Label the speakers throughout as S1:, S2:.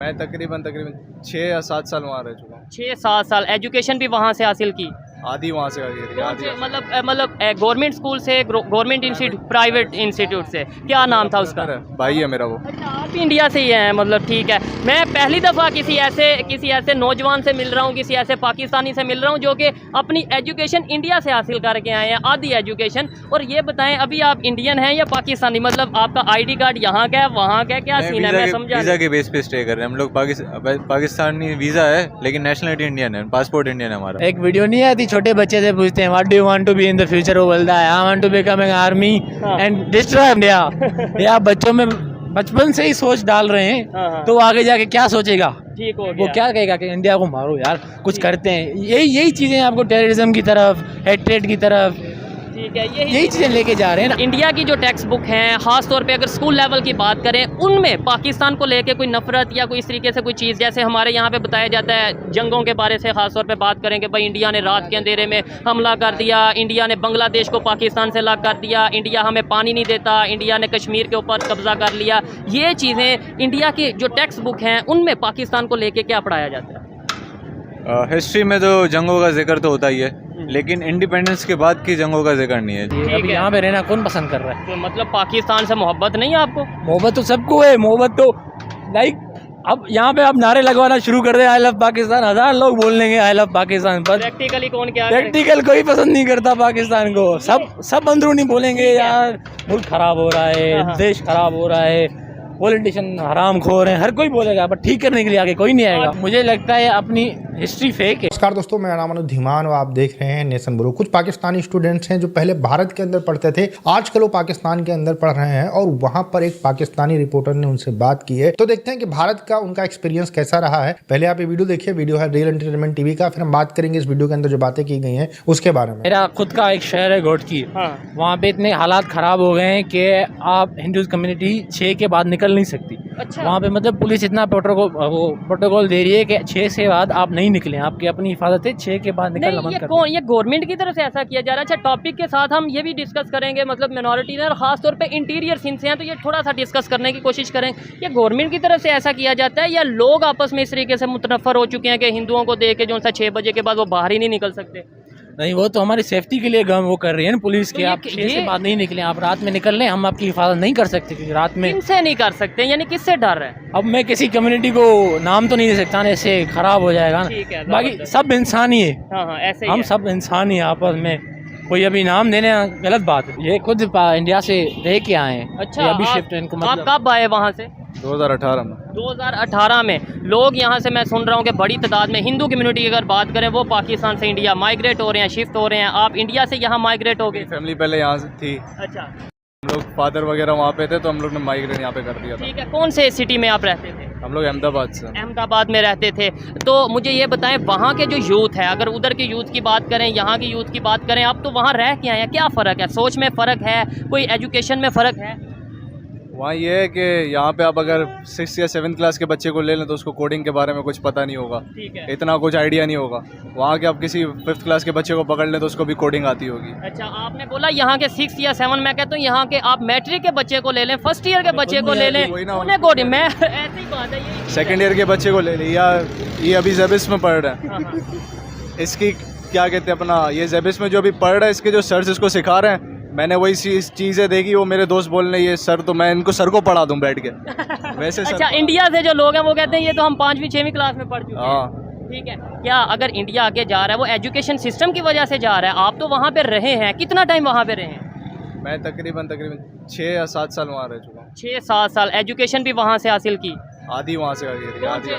S1: मैं तकरीबन 6 या 7 साल वहाँ रह चुका हूँ।
S2: 6-7 साल। एजुकेशन भी वहाँ से हासिल की?
S1: आधी वहाँ से की थी, आधी
S2: मतलब गवर्नमेंट स्कूल से, गवर्नमेंट इंस्टीट्यूट, प्राइवेट इंस्टीट्यूट से? क्या नाम था उसका?
S1: भाई है मेरा वो।
S2: अच्छा, आप भी इंडिया से ही हैं, मतलब ठीक है। मैं पहली दफ़ा किसी ऐसे नौजवान से मिल रहा हूँ, किसी ऐसे पाकिस्तानी से मिल रहा हूँ जो कि अपनी एजुकेशन इंडिया से हासिल करके आए हैं, आधी एजुकेशन। और ये बताएं, अभी आप इंडियन हैं या पाकिस्तानी? मतलब आपका आईडी कार्ड यहाँ का है, वहाँ का है, क्या सीन है? मैं समझा।
S3: वीज़ा के बेस पे स्टे कर रहे हैं हम लोग। पाकिस्तानी वीज़ा है लेकिन नेशनलिटी इंडियन है, पासपोर्ट इंडियन है हमारा।
S4: एक वीडियो नहीं आती, छोटे बच्चे से पूछते हैं what do you want to be in the future, वो बोलता है I want to become an army and destroy India. या बच्चों में बचपन से ही सोच डाल रहे हैं, तो आगे जाके क्या सोचेगा?
S2: ठीक हो गया।
S4: वो क्या कहेगा कि इंडिया को मारो यार, कुछ करते हैं। यही चीज़ें आपको टेररिज्म की तरफ, हेट्रेड की तरफ,
S2: ठीक है,
S4: यही चीज़ें लेके जा रहे हैं ना।
S2: इंडिया की जो टेक्स्ट बुक हैं, ख़ास तौर पे अगर स्कूल लेवल की बात करें, उनमें पाकिस्तान को लेके कोई नफरत या कोई इस तरीके से कोई चीज़, जैसे हमारे यहाँ पे बताया जाता है जंगों के बारे से ख़ास तौर पे बात करें कि भाई इंडिया ने रात के अंधेरे में हमला कर दिया, इंडिया ने बांग्लादेश को पाकिस्तान से अलग कर दिया, इंडिया हमें पानी नहीं देता, इंडिया ने कश्मीर के ऊपर कब्ज़ा कर लिया। ये चीज़ें इंडिया की जो टेक्स्ट बुक हैं उनमें पाकिस्तान को लेके क्या पढ़ाया जाता है?
S3: हिस्ट्री में तो जंगों का जिक्र तो होता ही है, लेकिन इंडिपेंडेंस के बाद की जंगों का जिक्र नहीं है।
S4: अभी यहाँ पे रहना कौन पसंद कर रहा है?
S2: तो मतलब पाकिस्तान से मोहब्बत नहीं है आपको?
S4: मोहब्बत तो सबको है, मोहब्बत तो लाइक अब यहाँ पे आप नारे लगवाना शुरू कर दे आई लव पाकिस्तान, 1000 लोग बोल देंगे आई लव पाकिस्तान, पर
S2: प्रैक्टिकली कौन क्या
S4: प्रैक्टिकल कोई पसंद नहीं करता पाकिस्तान को। सब अंदरूनी बोलेंगे यार मुल्क खराब हो रहा है, देश खराब हो रहा है, पॉलिटिशियन हराम खोर हैं, हर कोई बोलेगा, पर ठीक करने के लिए आगे कोई नहीं आएगा। मुझे लगता है अपनी हिस्ट्री फेक है।
S5: नमस्कार दोस्तों, मेरा नाम अनुज धीमान और आप देख रहे हैं नेशन ब्रो। कुछ पाकिस्तानी स्टूडेंट्स हैं जो पहले भारत के अंदर पढ़ते थे, आजकल वो पाकिस्तान के अंदर पढ़ रहे हैं, और वहां पर एक पाकिस्तानी रिपोर्टर ने उनसे बात की है। तो देखते हैं कि भारत का उनका एक्सपीरियंस कैसा रहा है। पहले आप ये वीडियो देखिए, वीडियो है रियल एंटरटेनमेंट टीवी का, फिर हम बात करेंगे इस वीडियो के अंदर जो बातें की गई हैं उसके बारे में।
S4: मेरा खुद का एक शहर है घोटकी, वहाँ पे इतने हालात खराब हो गए हैं कि आप हिंदू कम्युनिटी 6 के बाद निकल नहीं सकती।
S2: अच्छा।
S4: वहाँ पे मतलब पुलिस इतना प्रोटोकॉल दे रही है कि 6 से बाद आप नहीं निकलें, आपकी अपनी हिफाजत है, 6 के बाद निकलना मत करें।
S2: ये गवर्नमेंट की तरफ से ऐसा किया जा रहा है? अच्छा, टॉपिक के साथ हम ये भी डिस्कस करेंगे, मतलब मिनॉरिटीज और खास तौर पे इंटीरियर सिंध से हैं, तो ये थोड़ा सा डिस्कस करने की कोशिश करें। ये गवर्नमेंट की तरफ से ऐसा किया जाता है या लोग आपस में इस तरीके से मुतनफ़र हो चुके हैं कि हिंदुओं को देख के जो सा 6 बजे के बाद वो बाहर ही नहीं निकल सकते?
S4: नहीं, वो तो हमारी सेफ्टी के लिए वो कर रही है ना पुलिस की। आप 6 से बाद नहीं निकलें, आप रात में निकल लें, हम आपकी हिफाजत नहीं कर सकते क्योंकि रात में।
S2: किनसे नहीं कर सकते, यानी किससे डर रहे हैं?
S4: अब मैं किसी कम्युनिटी को नाम तो नहीं दे सकता ना, ऐसे खराब हो जाएगा ना। बाकी सब इंसान ही है।
S2: हाँ, ऐसे
S4: हम सब इंसान ही आपस में, कोई अभी नाम देने गलत बात है। ये खुद इंडिया से रह के आए हैं।
S2: अच्छा,
S4: अभी शिफ्ट है इनको।
S2: आप कब आए वहाँ से?
S1: 2018 में।
S2: 2018 में लोग यहाँ से, मैं सुन रहा हूँ कि बड़ी तादाद में हिंदू कम्युनिटी की अगर बात करें वो पाकिस्तान से इंडिया माइग्रेट हो रहे हैं, शिफ्ट हो रहे हैं। आप इंडिया से यहाँ माइग्रेट हो गए?
S1: फैमिली पहले यहाँ से थी।
S2: अच्छा।
S1: हम लोग फादर वगैरह वहाँ पे थे, तो हम लोग ने माइग्रेट यहाँ पे कर दिया था।
S2: ठीक है, कौन से सिटी में आप रहते थे?
S1: हम लोग अहमदाबाद से।
S2: अहमदाबाद में रहते थे। तो मुझे ये बताएं, वहाँ के जो यूथ है, अगर उधर के यूथ की बात करें, यहाँ की यूथ की बात करें, आप तो वहाँ रह के आए हैं, क्या फ़र्क है? सोच में फ़र्क है, कोई एजुकेशन में फ़र्क है?
S1: वहाँ ये है कि यहाँ पे आप अगर 6 या 7 क्लास के बच्चे को ले लें तो उसको कोडिंग के बारे में कुछ पता नहीं होगा।
S2: ठीक है।
S1: इतना कुछ आइडिया नहीं होगा। वहाँ के आप किसी 5th क्लास के बच्चे को पकड़ लें तो उसको भी कोडिंग आती होगी।
S2: अच्छा, आपने बोला यहाँ के 6 या 7, मैं कहता हूँ यहाँ के आप मैट्रिक के बच्चे को ले लें, फर्स्ट ईयर के बच्चे को ले लें, उन्हें कोडिंग, मैं ऐसी बात है, ये
S1: सेकेंड ईयर के बच्चे को ले लें, या ये अभी जेबिस में पढ़ रहे हैं, इसकी क्या कहते हैं अपना, ये जेबिस में जो अभी पढ़ रहा है, इसके जो सर्स इसको सिखा रहे हैं, मैंने वही चीज़ें देखी। वो मेरे दोस्त बोलने ये सर, तो मैं इनको सर को पढ़ा दूं बैठ के वैसे।
S2: अच्छा, इंडिया से जो लोग हैं वो कहते हैं ये तो हम 5वीं 6वीं क्लास में पढ़ चुके हैं।
S1: हाँ,
S2: ठीक है। क्या अगर इंडिया आगे जा रहा है वो एजुकेशन सिस्टम की वजह से जा रहा है? आप तो वहाँ पे रहे हैं, कितना टाइम वहाँ पे रहे हैं?
S1: मैं तकरीबन 6 या 7 साल वहाँ रह चुका हूँ।
S2: 6-7 साल। एजुकेशन भी वहाँ से हासिल की?
S1: आधी वहाँ से की थी, आधी।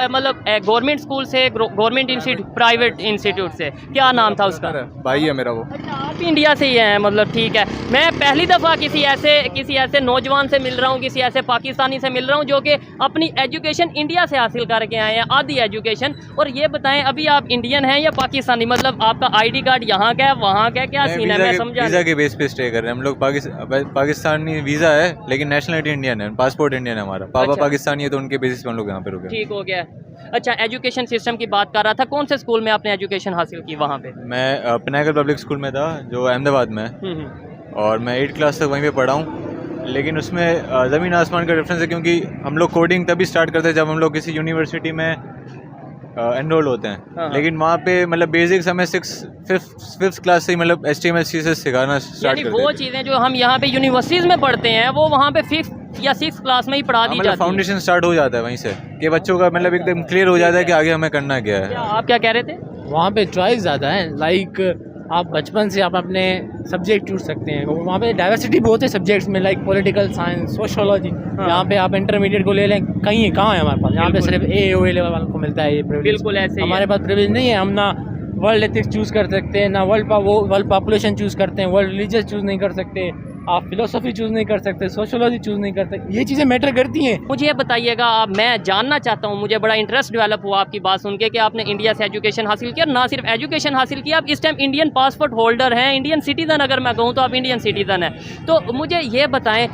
S2: मतलब गवर्नमेंट स्कूल से, गवर्नमेंट इंस्टीट्यूट, प्राइवेट इंस्टीट्यूट से? क्या नाम था उसका?
S1: भाई है मेरा वो।
S2: अच्छा, आप भी इंडिया से ही हैं, मतलब ठीक है। मैं पहली दफ़ा किसी ऐसे नौजवान से मिल रहा हूँ, किसी ऐसे पाकिस्तानी से मिल रहा हूँ जो कि अपनी एजुकेशन इंडिया से हासिल करके आए हैं, आधी एजुकेशन। और ये बताएं, अभी आप इंडियन हैं या पाकिस्तानी? मतलब आपका आईडी कार्ड यहाँ का है, वहाँ का है, क्या सीन है? मैं समझा।
S3: वीज़ा के बेस पे स्टे कर रहे हैं हम लोग। पाकिस्तानी वीज़ा है लेकिन नेशनलिटी इंडियन है, पासपोर्ट इंडियन है हमारा। पापा पाकिस्तानी है तो उनके बेसिस पे हम लोग यहाँ पे रुके।
S2: ठीक हो गया। अच्छा, एजुकेशन सिस्टम की बात कर रहा था, कौन से स्कूल में आपने एजुकेशन हासिल की वहाँ पे?
S3: मैं पिनाकल पब्लिक स्कूल में था जो अहमदाबाद में है, और मैं 8th क्लास तक वहीं पे पढ़ा हूँ। लेकिन उसमें ज़मीन आसमान का डिफरेंस है, क्योंकि हम लोग कोडिंग तभी स्टार्ट करते हैं जब हम लोग किसी यूनिवर्सिटी में एनरोल होते हैं।
S2: हाँ।
S3: लेकिन वहाँ पे मतलब बेसिक्स हमें फिफ्थ क्लास से ही मतलब HTML CSS सिखाना स्टार्ट
S2: यानी
S3: करते
S2: वो
S3: हैं।
S2: चीज़ें जो हम यहाँ पे यूनिवर्सिटीज़ में पढ़ते हैं वो वहाँ पे 5th या 6th क्लास में ही पढ़ा दी
S3: मतलब
S2: जाती है।
S3: फाउंडेशन स्टार्ट हो जाता है वहीं से, कि बच्चों का मतलब एकदम क्लियर हो जाता है कि आगे हमें करना क्या है।
S2: क्या आप क्या कह रहे थे?
S4: वहाँ पे चॉइस ज़्यादा है, लाइक आप बचपन से आप अपने सब्जेक्ट चूज सकते हैं। वहाँ पे डाइवर्सिटी बहुत है सब्जेक्ट्स में, लाइक पॉलिटिकल साइंस, सोशोलॉजी। यहाँ पे आप इंटरमीडिएट को ले लें, कहीं कहाँ है हमारे पास, यहाँ पे सिर्फ AOA लेवल वालों को मिलता है ये प्रिविलेज।
S2: बिल्कुल ऐसे ही
S4: हमारे पास प्रिविलेज नहीं है, हम ना वर्ल्ड एथिक्स चूज़ कर सकते हैं, ना वर्ल्ड पॉपुलेशन चूज़ करते हैं, वर्ल्ड रिलीजियस चूज़ नहीं कर सकते, आप फिलोसफी चूज़ नहीं कर सकते, सोशोलॉजी चूज़ नहीं कर सकते। ये चीज़ें मैटर करती हैं।
S2: मुझे ये बताइएगा, आप, मैं जानना चाहता हूँ, मुझे बड़ा इंटरेस्ट डेवलप हुआ आपकी बात सुन के कि आपने इंडिया से एजुकेशन हासिल किया। ना सिर्फ एजुकेशन हासिल किया, आप इस टाइम इंडियन पासपोर्ट होल्डर हैं, इंडियन सिटीज़न अगर मैं कहूँ तो आप इंडियन सिटीज़न हैं। तो मुझे ये बताएं,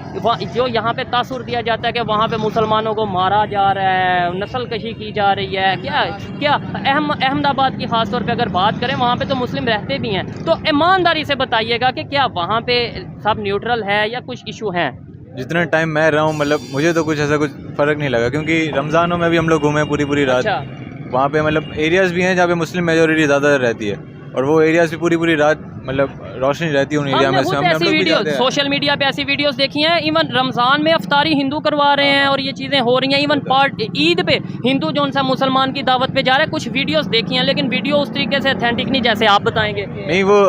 S2: जो यहाँ पे तासुर दिया जाता है कि वहाँ पे मुसलमानों को मारा जा रहा है, नस्ल कशी की जा रही है, क्या अहमदाबाद की ख़ास तौर पर अगर बात करें, वहाँ पर तो मुस्लिम रहते भी हैं, तो ईमानदारी से बताइएगा कि क्या वहाँ पर सब न्यूट्रल है या कुछ इशू हैं?
S3: जितना टाइम मैं रहा हूँ मतलब मुझे तो कुछ ऐसा कुछ फ़र्क नहीं लगा, क्योंकि रमज़ानों में भी हम लोग घूमे पूरी रात।
S2: अच्छा।
S3: वहाँ पे मतलब एरियाज़ भी हैं जहाँ पे मुस्लिम मेजोरिटी ज़्यादा रहती है, और वो एरियाज़ भी पूरी रात मतलब रोशनी रहती है उन एरिया में से। हम लोग भी जाते हैं।
S2: सोशल मीडिया पे ऐसी वीडियोस देखी हैं, इवन रमज़ान में अफ्तारी हिंदू करवा रहे हैं और ये चीज़ें हो रही हैं। इवन ईद पे हिंदू जो सा मुसलमान की दावत पे जा रहे हैं, कुछ वीडियोस देखी हैं, लेकिन वीडियो उस तरीके से अथेंटिक नहीं जैसे आप बताएंगे।
S3: नहीं, वो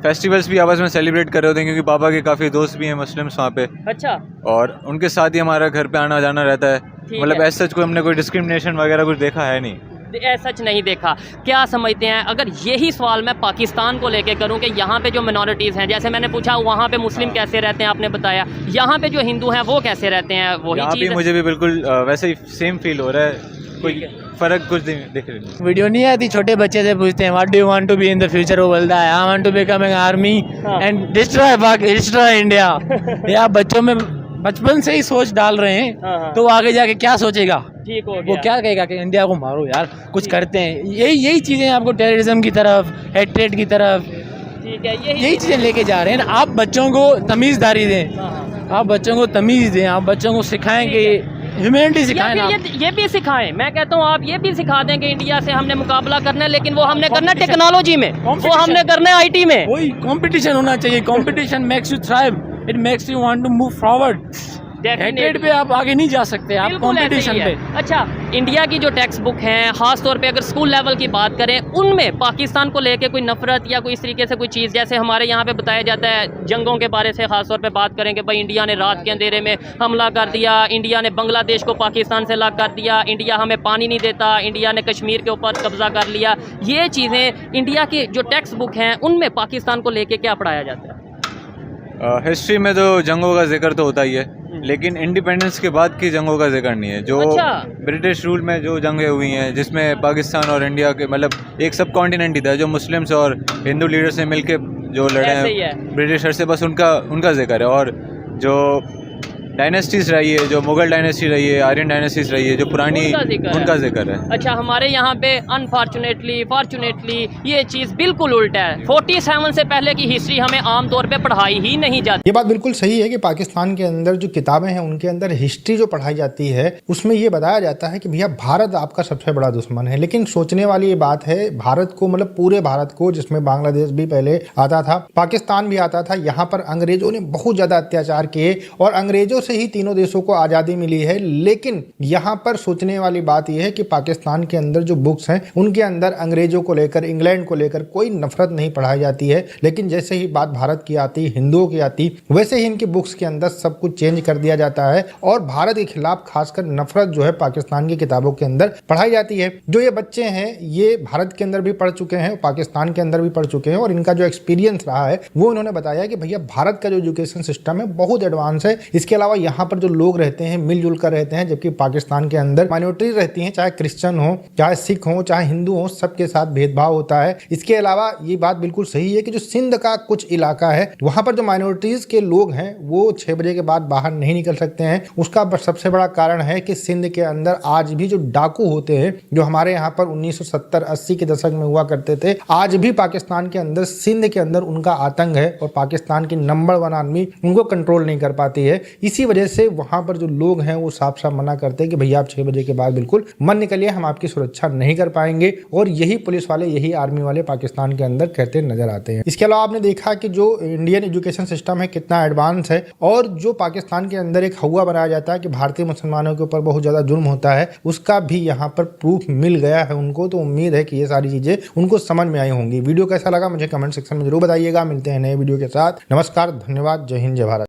S3: फेस्टिवल्स भी आपस में सेलिब्रेट कर रहे होते हैं, क्योंकि पापा के काफ़ी दोस्त भी हैं मुस्लिम्स वहाँ पे,
S2: अच्छा।
S3: और उनके साथ ही हमारा घर पे आना जाना रहता है। मतलब
S2: है।
S3: ऐसा कोई हमने कोई डिस्क्रिमिनेशन वगैरह कुछ देखा है नहीं।
S2: सच नहीं देखा। क्या समझते हैं, अगर यही सवाल मैं पाकिस्तान को लेके करूं कि यहाँ पे जो मिनॉरिटीज़ हैं, जैसे मैंने पूछा वहाँ पे मुस्लिम कैसे रहते हैं, आपने बताया, यहाँ पे जो हिंदू हैं वो कैसे रहते हैं, वही
S3: यहाँ
S2: चीज़
S3: भी मुझे भी बिल्कुल वैसे ही सेम फील हो रहा है, कोई फ़र्क कुछ दिख रही नहीं।
S4: वीडियो नहीं आती, छोटे बच्चे से पूछते हैं what do you want to be in the future, वो बोलता है I want to become an army and destroy India. या आप बच्चों में बचपन से ही सोच डाल रहे हैं, तो आगे जाके क्या सोचेगा,
S2: ठीक हो
S4: वो
S2: गया।
S4: क्या कहेगा कि इंडिया को मारो यार, कुछ करते हैं। यही चीज़ें आपको टेररिज्म की तरफ, हेट्रेड की तरफ,
S2: ठीक है,
S4: यही चीज़ें लेके जा रहे हैं ना। आप बच्चों को तमीज़दारी दें, आप बच्चों को तमीज़ दें, आप बच्चों को सिखाएं कि ह्यूमैनिटी सिखाएं ना।
S2: ये भी सिखाएं। मैं कहता हूँ आप ये भी सिखा दें कि इंडिया से हमने मुकाबला करना है, लेकिन वो हमने करना है टेक्नोलॉजी में, वो हमने करना है IT में।
S4: वही कंपटीशन होना चाहिए। Competition makes you thrive, it makes you want to move forward. Hatred पे आप आगे नहीं जा सकते, आप कंपटीशन पे।
S2: अच्छा, इंडिया की जो टेक्स्ट बुक हैं, खास तौर पे अगर स्कूल लेवल की बात करें, उनमें पाकिस्तान को लेके कोई नफरत या कोई इस तरीके से कोई चीज़, जैसे हमारे यहाँ पे बताया जाता है जंगों के बारे से खास तौर पे बात करें कि भाई इंडिया ने रात के अंधेरे में हमला कर दिया, इंडिया ने बांग्लादेश को पाकिस्तान से अलग कर दिया, इंडिया हमें पानी नहीं देता, इंडिया ने कश्मीर के ऊपर कब्जा कर लिया। ये चीज़ें इंडिया की जो टेक्स्ट बुक हैं उनमें पाकिस्तान को लेके क्या पढ़ाया जाता है?
S3: हिस्ट्री में तो जंगों का जिक्र तो होता ही है, लेकिन इंडिपेंडेंस के बाद की जंगों का जिक्र नहीं है। जो ब्रिटिश रूल में जो जंगें हुई हैं, जिसमें पाकिस्तान और इंडिया के मतलब एक सब कॉन्टिनेंट ही था, जो मुस्लिम्स और हिंदू लीडर्स ने मिलके जो लड़े हैं ब्रिटिशर से, बस उनका जिक्र है। और जो डायनेस्टीज़ रही है, जो मुगल डायनेस्टी रही है, आर्यन डायनेस्टीज़ रही है, जो पुरानी, उनका जिक्र है।
S2: अच्छा, हमारे यहाँ पे फॉर्चुनेटली ये चीज़ बिल्कुल उल्टा है। 47 से पहले की हिस्ट्री हमें आमतौर पे पढ़ाई ही नहीं जाती।
S5: ये बात बिल्कुल सही है कि पाकिस्तान के अंदर जो किताबें हैं उनके अंदर हिस्ट्री जो पढ़ाई जाती है उसमें ये बताया जाता है कि भैया भारत आपका सबसे बड़ा दुश्मन है। लेकिन सोचने वाली ये बात है, भारत को मतलब पूरे भारत को, जिसमें बांग्लादेश भी पहले आता था, पाकिस्तान भी आता था, यहाँ पर अंग्रेजों ने बहुत ज्यादा अत्याचार किए और अंग्रेजों से ही तीनों देशों को आज़ादी मिली है। लेकिन यहाँ पर सोचने वाली बात यह है कि पाकिस्तान के अंदर जो बुक्स हैं उनके अंदर अंग्रेजों को लेकर, इंग्लैंड को लेकर कोई नफरत नहीं पढ़ाई जाती है। लेकिन जैसे ही बात भारत की आती, हिंदुओं की आती, वैसे ही इनकी बुक्स के अंदर सब कुछ चेंज कर दिया जाता है और भारत के खिलाफ खासकर नफरत जो है पाकिस्तान की किताबों के अंदर पढ़ाई जाती है। जो ये बच्चे हैं ये भारत के अंदर भी पढ़ चुके हैं, पाकिस्तान के अंदर भी पढ़ चुके हैं और इनका जो एक्सपीरियंस रहा है वो इन्होंने बताया कि भैया भारत का जो एजुकेशन सिस्टम है बहुत एडवांस है। इसके अलावा यहाँ पर जो लोग रहते हैं मिलजुल कर रहते हैं, जबकि पाकिस्तान के अंदर माइनॉरिटी रहती हैं, चाहे क्रिश्चियन हो, चाहे सिख हो, चाहे हिंदू हो, सबके साथ भेदभाव होता है। इसके अलावा ये बात बिल्कुल सही है कि जो सिंध का कुछ इलाका है वहां पर जो माइनॉरिटीज के लोग हैं वो 6 बजे के बाद बाहर नहीं निकल सकते हैं। उसका सबसे बड़ा कारण है कि सिंध के अंदर आज भी जो डाकू होते हैं, जो हमारे यहाँ पर 1970-80 के दशक में हुआ करते थे, आज भी पाकिस्तान के अंदर सिंध के अंदर उनका आतंक है और पाकिस्तान की नंबर 1 आर्मी उनको कंट्रोल नहीं कर पाती है। इसी वजह से वहां पर जो लोग हैं वो साफ साफ मना करते हैं कि भैया आप 6 बजे के बाद बिल्कुल मत निकलिए, हम आपकी सुरक्षा नहीं कर पाएंगे। और यही पुलिस वाले, यही आर्मी वाले पाकिस्तान के अंदर कहते नजर आते हैं। इसके अलावा आपने देखा कि जो इंडियन एजुकेशन सिस्टम है कितना एडवांस है, और जो पाकिस्तान के अंदर एक हवा बनाया जाता है कि भारतीय मुसलमानों के ऊपर बहुत ज्यादा जुल्म होता है, उसका भी यहाँ पर प्रूफ मिल गया है उनको। तो उम्मीद है कि ये सारी चीजें उनको समझ में आई होंगी। वीडियो कैसा लगा मुझे कमेंट सेक्शन में जरूर बताइएगा। मिलते हैं नए वीडियो के साथ। नमस्कार, धन्यवाद, जय हिंद, जय भारत।